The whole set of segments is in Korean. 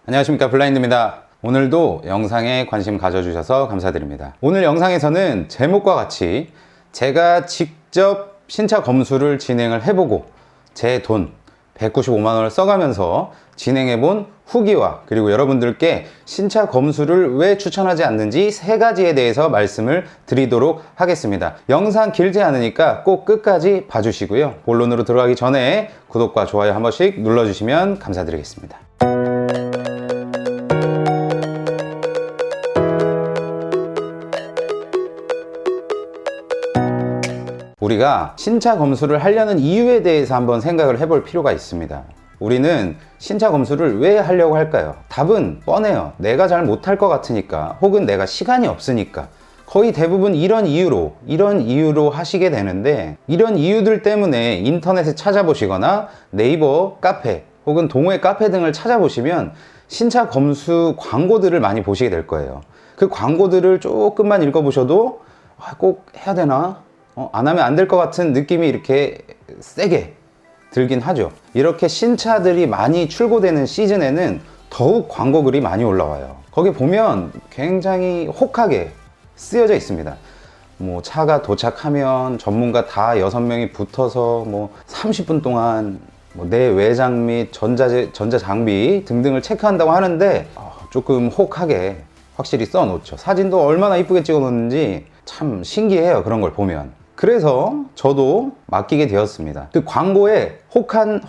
안녕하십니까, 블라인드입니다. 오늘도 영상에 관심 가져주셔서 감사드립니다. 오늘 영상에서는 제목과 같이 제가 직접 신차 검수를 진행을 해보고 제 돈 195만 원을 써가면서 진행해본 후기와 그리고 여러분들께 신차 검수를 왜 추천하지 않는지 3가지에 대해서 말씀을 드리도록 하겠습니다. 영상 길지 않으니까 꼭 끝까지 봐주시고요. 본론으로 들어가기 전에 구독과 좋아요 한 번씩 눌러주시면 감사드리겠습니다. 우리가 신차 검수를 하려는 이유에 대해서 한번 생각을 해볼 필요가 있습니다. 우리는 신차 검수를 왜 하려고 할까요? 답은 뻔해요. 내가 잘 못할 것 같으니까, 혹은 내가 시간이 없으니까. 거의 대부분 이런 이유로 하시게 되는데, 이런 이유들 때문에 인터넷에 찾아보시거나 네이버 카페 혹은 동호회 카페 등을 찾아보시면 신차 검수 광고들을 많이 보시게 될 거예요. 그 광고들을 조금만 읽어보셔도 꼭 해야 되나? 안 하면 안 될 것 같은 느낌이 이렇게 세게 들긴 하죠. 이렇게 신차들이 많이 출고되는 시즌에는 더욱 광고글이 많이 올라와요. 거기 보면 굉장히 혹하게 쓰여져 있습니다. 차가 도착하면 전문가 다 6명이 붙어서 30분 동안 내 외장 및 전자장비 등등을 체크한다고 하는데 조금 혹하게 확실히 써놓죠. 사진도 얼마나 이쁘게 찍어 놓는지 참 신기해요, 그런 걸 보면. 그래서 저도 맡기게 되었습니다. 그 광고에 혹한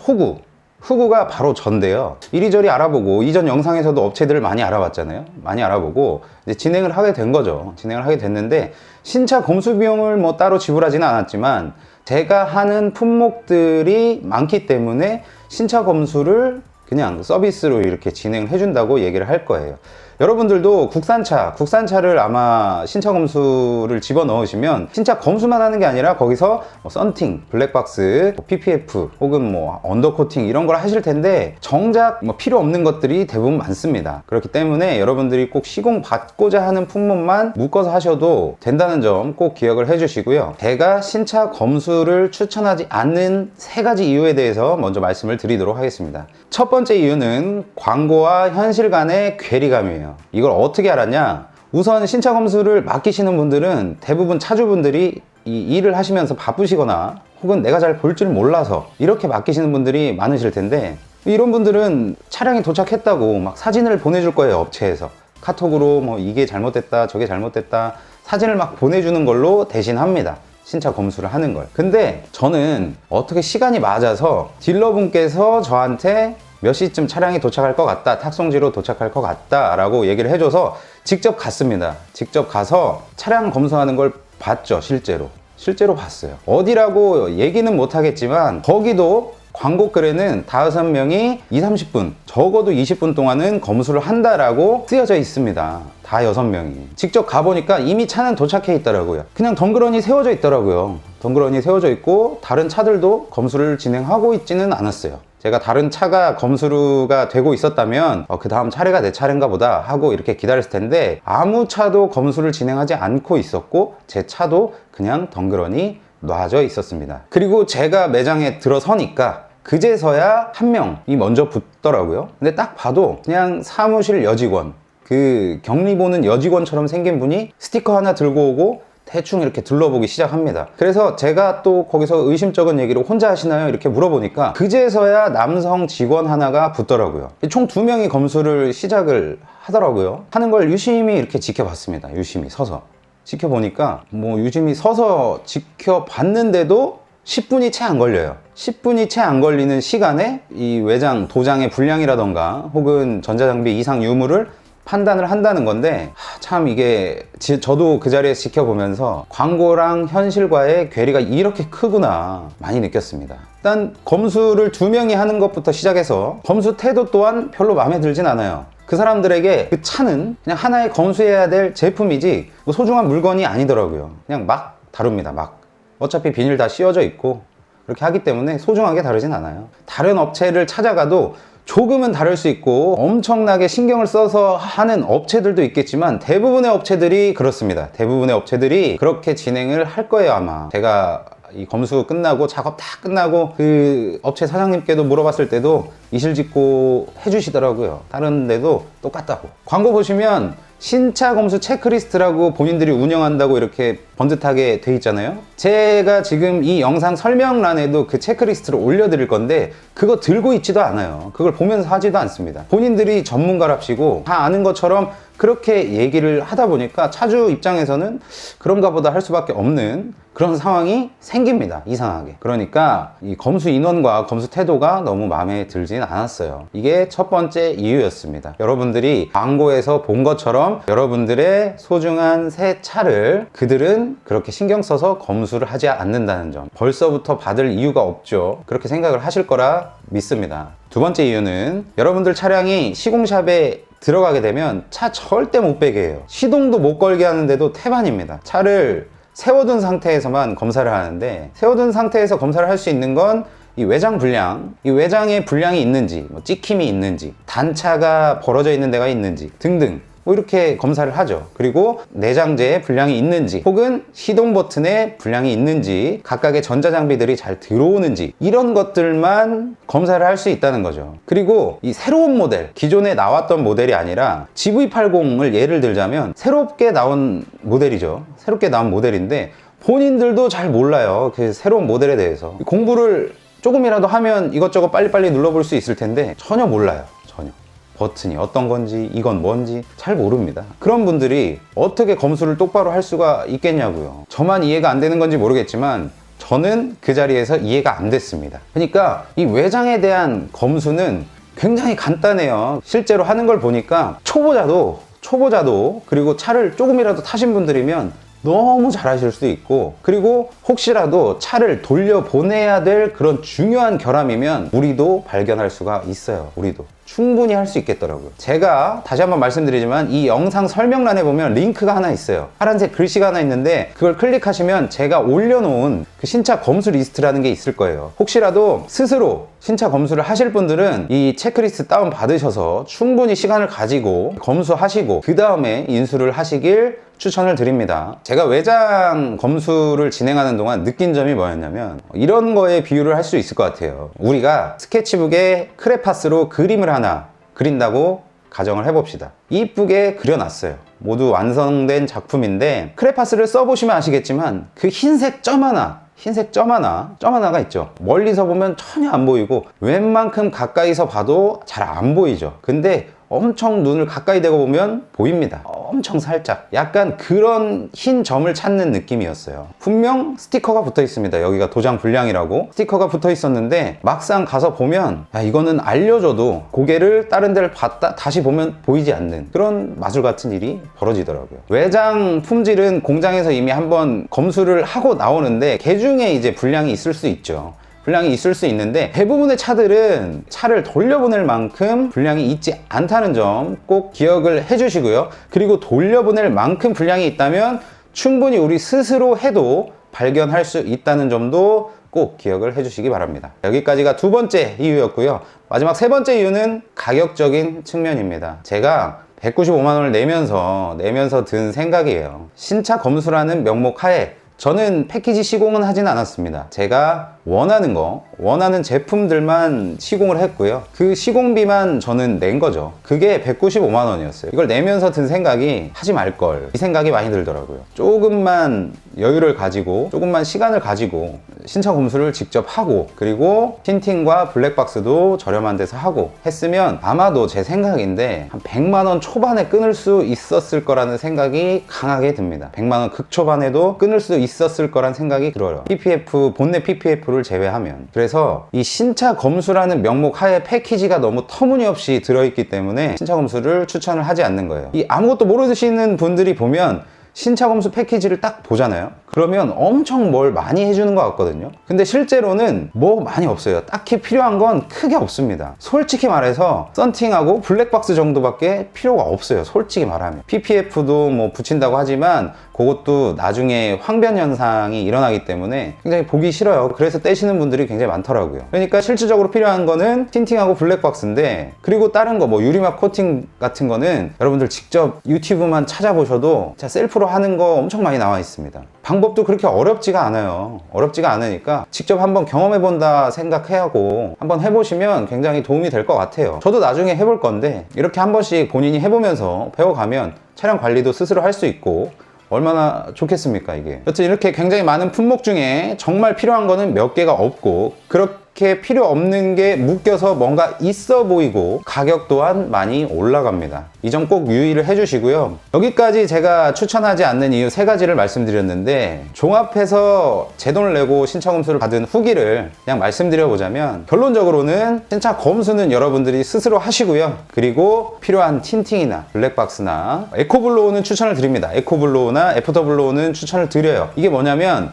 후구가 바로 전데요. 이리저리 알아보고, 이전 영상에서도 업체들을 많이 알아봤잖아요. 많이 알아보고 이제 진행을 하게 된 거죠. 진행을 하게 됐는데, 신차 검수 비용을 따로 지불하지는 않았지만 제가 하는 품목들이 많기 때문에 신차 검수를 그냥 서비스로 이렇게 진행을 해준다고 얘기를 할 거예요. 여러분들도 국산차를 아마 신차 검수를 집어넣으시면 신차 검수만 하는 게 아니라 거기서 썬팅, 블랙박스, PPF 혹은 언더코팅 이런 걸 하실 텐데, 정작 필요 없는 것들이 대부분 많습니다. 그렇기 때문에 여러분들이 꼭 시공받고자 하는 품목만 묶어서 하셔도 된다는 점 꼭 기억을 해주시고요. 제가 신차 검수를 추천하지 않는 3가지 이유에 대해서 먼저 말씀을 드리도록 하겠습니다. 첫 번째 이유는 광고와 현실 간의 괴리감이에요. 이걸 어떻게 알았냐? 우선 신차 검수를 맡기시는 분들은 대부분 차주분들이 이 일을 하시면서 바쁘시거나 혹은 내가 잘 볼 줄 몰라서 이렇게 맡기시는 분들이 많으실 텐데, 이런 분들은 차량이 도착했다고 사진을 보내줄 거예요. 업체에서 카톡으로 이게 잘못됐다 저게 잘못됐다 사진을 보내주는 걸로 대신합니다, 신차 검수를 하는 걸. 근데 저는 어떻게 시간이 맞아서 딜러분께서 저한테 몇 시쯤 차량이 도착할 것 같다, 탁송지로 도착할 것 같다 라고 얘기를 해줘서 직접 갔습니다. 직접 가서 차량 검수하는 걸 봤죠. 실제로 봤어요. 어디라고 얘기는 못하겠지만 거기도 광고글에는 5명이 20-30분, 적어도 20분 동안은 검수를 한다라고 쓰여져 있습니다. 다 6명이. 직접 가보니까 이미 차는 도착해 있더라고요. 그냥 덩그러니 세워져 있더라고요. 덩그러니 세워져 있고 다른 차들도 검수를 진행하고 있지는 않았어요. 제가 다른 차가 검수가 되고 있었다면 그 다음 차례가 내 차례인가 보다 하고 이렇게 기다렸을 텐데, 아무 차도 검수를 진행하지 않고 있었고 제 차도 그냥 덩그러니 놔져 있었습니다. 그리고 제가 매장에 들어서니까 그제서야 1명이 먼저 붙더라고요. 근데 딱 봐도 그냥 사무실 여직원, 그 격리 보는 여직원처럼 생긴 분이 스티커 하나 들고 오고 대충 이렇게 둘러보기 시작합니다. 그래서 제가 또 거기서 의심쩍은 얘기를 혼자 하시나요? 이렇게 물어보니까 그제서야 남성 직원 하나가 붙더라고요. 총 2명이 검수를 시작을 하더라고요. 하는 걸 유심히 이렇게 지켜봤습니다. 유심히 서서 지켜보니까 유심히 서서 지켜봤는데도 10분이 채 안 걸려요. 10분이 채 안 걸리는 시간에 이 외장 도장의 불량이라던가 혹은 전자장비 이상 유무를 판단을 한다는 건데, 참 이게 저도 그 자리에서 지켜보면서 광고랑 현실과의 괴리가 이렇게 크구나 많이 느꼈습니다. 일단 검수를 2명이 하는 것부터 시작해서 검수 태도 또한 별로 마음에 들진 않아요. 그 사람들에게 그 차는 그냥 하나의 검수해야 될 제품이지 소중한 물건이 아니더라고요. 그냥 막 다룹니다. 어차피 비닐 다 씌워져 있고 그렇게 하기 때문에 소중하게 다루진 않아요. 다른 업체를 찾아가도 조금은 다를 수 있고 엄청나게 신경을 써서 하는 업체들도 있겠지만 대부분의 업체들이 그렇습니다. 대부분의 업체들이 그렇게 진행을 할 거예요. 아마 제가 이 검수 끝나고 작업 다 끝나고 그 업체 사장님께도 물어봤을 때도 이실직고 해주시더라고요. 다른 데도 똑같다고. 광고 보시면 신차 검수 체크리스트라고 본인들이 운영한다고 이렇게 번듯하게 돼 있잖아요. 제가 지금 이 영상 설명란에도 그 체크리스트를 올려드릴 건데 그거 들고 있지도 않아요. 그걸 보면서 하지도 않습니다. 본인들이 전문가랍시고 다 아는 것처럼 그렇게 얘기를 하다 보니까 차주 입장에서는 그런가 보다 할 수밖에 없는 그런 상황이 생깁니다. 이상하게. 그러니까 이 검수 인원과 검수 태도가 너무 마음에 들진 않았어요. 이게 첫 번째 이유였습니다. 여러분들이 광고에서 본 것처럼 여러분들의 소중한 새 차를 그들은 그렇게 신경 써서 검수를 하지 않는다는 점. 벌써부터 받을 이유가 없죠. 그렇게 생각을 하실 거라 믿습니다. 두 번째 이유는 여러분들 차량이 시공샵에 들어가게 되면 차 절대 못 빼게 해요. 시동도 못 걸게 하는데도 태반입니다. 차를 세워둔 상태에서만 검사를 하는데, 세워둔 상태에서 검사를 할 수 있는 건 이 외장 불량, 이 외장에 불량이 있는지, 뭐 찍힘이 있는지, 단차가 벌어져 있는 데가 있는지 등등 뭐 이렇게 검사를 하죠. 그리고 내장재에 불량이 있는지, 혹은 시동 버튼에 불량이 있는지, 각각의 전자장비들이 잘 들어오는지, 이런 것들만 검사를 할 수 있다는 거죠. 그리고 이 새로운 모델, 기존에 나왔던 모델이 아니라 GV80을 예를 들자면 새롭게 나온 모델이죠. 새롭게 나온 모델인데 본인들도 잘 몰라요. 그 새로운 모델에 대해서. 공부를 조금이라도 하면 이것저것 빨리빨리 눌러볼 수 있을 텐데 전혀 몰라요. 전혀. 버튼이 어떤 건지, 이건 뭔지 잘 모릅니다. 그런 분들이 어떻게 검수를 똑바로 할 수가 있겠냐고요. 저만 이해가 안 되는 건지 모르겠지만 저는 그 자리에서 이해가 안 됐습니다. 그러니까 이 외장에 대한 검수는 굉장히 간단해요. 실제로 하는 걸 보니까 초보자도 그리고 차를 조금이라도 타신 분들이면 너무 잘하실 수 있고, 그리고 혹시라도 차를 돌려보내야 될 그런 중요한 결함이면 우리도 발견할 수가 있어요. 우리도 충분히 할 수 있겠더라고요. 제가 다시 한번 말씀드리지만 이 영상 설명란에 보면 링크가 하나 있어요. 파란색 글씨가 하나 있는데 그걸 클릭하시면 제가 올려놓은 그 신차 검수 리스트라는 게 있을 거예요. 혹시라도 스스로 신차 검수를 하실 분들은 이 체크리스트 다운 받으셔서 충분히 시간을 가지고 검수하시고 그 다음에 인수를 하시길 추천을 드립니다. 제가 외장 검수를 진행하는 동안 느낀 점이 뭐였냐면 이런 거에 비유를 할 수 있을 것 같아요. 우리가 스케치북에 크레파스로 그림을 하나 그린다고 가정을 해봅시다. 이쁘게 그려놨어요. 모두 완성된 작품인데 크레파스를 써보시면 아시겠지만 그 흰색 점 하나가 있죠. 멀리서 보면 전혀 안 보이고 웬만큼 가까이서 봐도 잘 안 보이죠. 근데 엄청 눈을 가까이 대고 보면 보입니다. 엄청 살짝. 약간 그런 흰 점을 찾는 느낌이었어요. 분명 스티커가 붙어 있습니다. 여기가 도장 불량이라고 스티커가 붙어 있었는데 막상 가서 보면 이거는 알려줘도 고개를 다른 데를 봤다 다시 보면 보이지 않는 그런 마술 같은 일이 벌어지더라고요. 외장 품질은 공장에서 이미 한번 검수를 하고 나오는데 개중에 이제 불량이 있을 수 있죠. 불량이 있을 수 있는데 대부분의 차들은 차를 돌려보낼 만큼 불량이 있지 않다는 점 꼭 기억을 해주시고요. 그리고 돌려보낼 만큼 불량이 있다면 충분히 우리 스스로 해도 발견할 수 있다는 점도 꼭 기억을 해주시기 바랍니다. 여기까지가 두 번째 이유였고요. 마지막 세 번째 이유는 가격적인 측면입니다. 제가 195만 원을 내면서 든 생각이에요. 신차 검수라는 명목 하에 저는 패키지 시공은 하진 않았습니다. 제가 원하는 제품들만 시공을 했고요. 그 시공비만 저는 낸 거죠. 그게 195만 원이었어요. 이걸 내면서 든 생각이 하지 말걸. 이 생각이 많이 들더라고요. 조금만 여유를 가지고, 조금만 시간을 가지고 신차 검수를 직접 하고, 그리고 틴팅과 블랙박스도 저렴한 데서 하고 했으면 아마도 제 생각인데 한 100만 원 초반에 끊을 수 있었을 거라는 생각이 강하게 듭니다. 100만 원 극초반에도 끊을 수 있었을 거란 생각이 들어요. PPF, 본넷 PPF를 제외하면. 그래서 이 신차 검수라는 명목 하에 패키지가 너무 터무니없이 들어있기 때문에 신차 검수를 추천을 하지 않는 거예요. 이 아무것도 모르시는 분들이 보면 신차 검수 패키지를 딱 보잖아요. 그러면 엄청 뭘 많이 해주는 것 같거든요. 근데 실제로는 뭐 많이 없어요. 딱히 필요한 건 크게 없습니다. 솔직히 말해서 썬팅하고 블랙박스 정도밖에 필요가 없어요. 솔직히 말하면. PPF도 뭐 붙인다고 하지만 그것도 나중에 황변 현상이 일어나기 때문에 굉장히 보기 싫어요. 그래서 떼시는 분들이 굉장히 많더라고요. 그러니까 실질적으로 필요한 거는 틴팅하고 블랙박스인데, 그리고 다른 거 뭐 유리막 코팅 같은 거는 여러분들 직접 유튜브만 찾아보셔도 제가 셀프로 하는 거 엄청 많이 나와 있습니다. 방법도 그렇게 어렵지가 않아요. 어렵지가 않으니까 직접 한번 경험해 본다 생각해야 하고 한번 해보시면 굉장히 도움이 될 것 같아요. 저도 나중에 해볼 건데 이렇게 한 번씩 본인이 해보면서 배워가면 차량 관리도 스스로 할 수 있고 얼마나 좋겠습니까, 이게. 여튼 이렇게 굉장히 많은 품목 중에 정말 필요한 거는 몇 개가 없고, 그렇게 필요 없는 게 묶여서 뭔가 있어 보이고 가격 또한 많이 올라갑니다. 이 점 꼭 유의를 해주시고요. 여기까지 제가 추천하지 않는 이유 3가지를 말씀드렸는데, 종합해서 제 돈을 내고 신차 검수를 받은 후기를 그냥 말씀드려보자면, 결론적으로는 신차 검수는 여러분들이 스스로 하시고요. 그리고 필요한 틴팅이나 블랙박스나 에코블로우는 추천을 드립니다. 에코블로우나 애프터블로우는 추천을 드려요. 이게 뭐냐면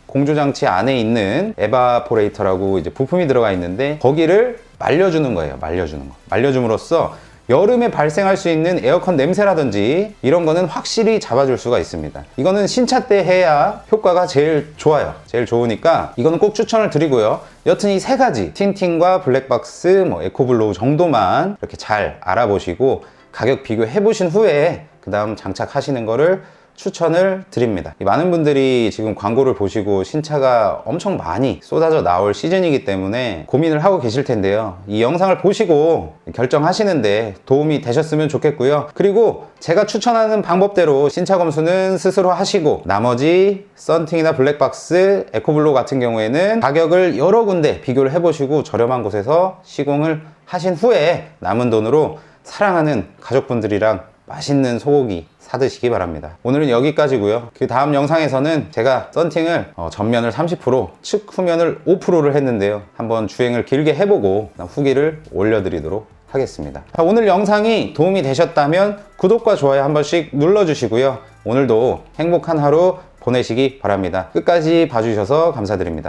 공조장치 안에 있는 에바포레이터라고 이제 부품이 들어가 있는데, 거기를 말려주는 거예요. 말려줌으로써 여름에 발생할 수 있는 에어컨 냄새라든지 이런 거는 확실히 잡아줄 수가 있습니다. 이거는 신차 때 해야 효과가 제일 좋아요. 제일 좋으니까 이거는 꼭 추천을 드리고요. 여튼 이 3가지 틴팅과 블랙박스, 에코블로우 정도만 이렇게 잘 알아보시고 가격 비교해 보신 후에 그 다음 장착하시는 거를 추천을 드립니다. 많은 분들이 지금 광고를 보시고 신차가 엄청 많이 쏟아져 나올 시즌이기 때문에 고민을 하고 계실 텐데요. 이 영상을 보시고 결정하시는데 도움이 되셨으면 좋겠고요. 그리고 제가 추천하는 방법대로 신차 검수는 스스로 하시고, 나머지 썬팅이나 블랙박스, 에코블로우 같은 경우에는 가격을 여러 군데 비교를 해보시고 저렴한 곳에서 시공을 하신 후에 남은 돈으로 사랑하는 가족분들이랑 맛있는 소고기 사드시기 바랍니다. 오늘은 여기까지고요. 그 다음 영상에서는 제가 썬팅을 전면을 30%, 측 후면을 5%를 했는데요. 한번 주행을 길게 해보고 후기를 올려드리도록 하겠습니다. 자, 오늘 영상이 도움이 되셨다면 구독과 좋아요 한 번씩 눌러주시고요. 오늘도 행복한 하루 보내시기 바랍니다. 끝까지 봐주셔서 감사드립니다.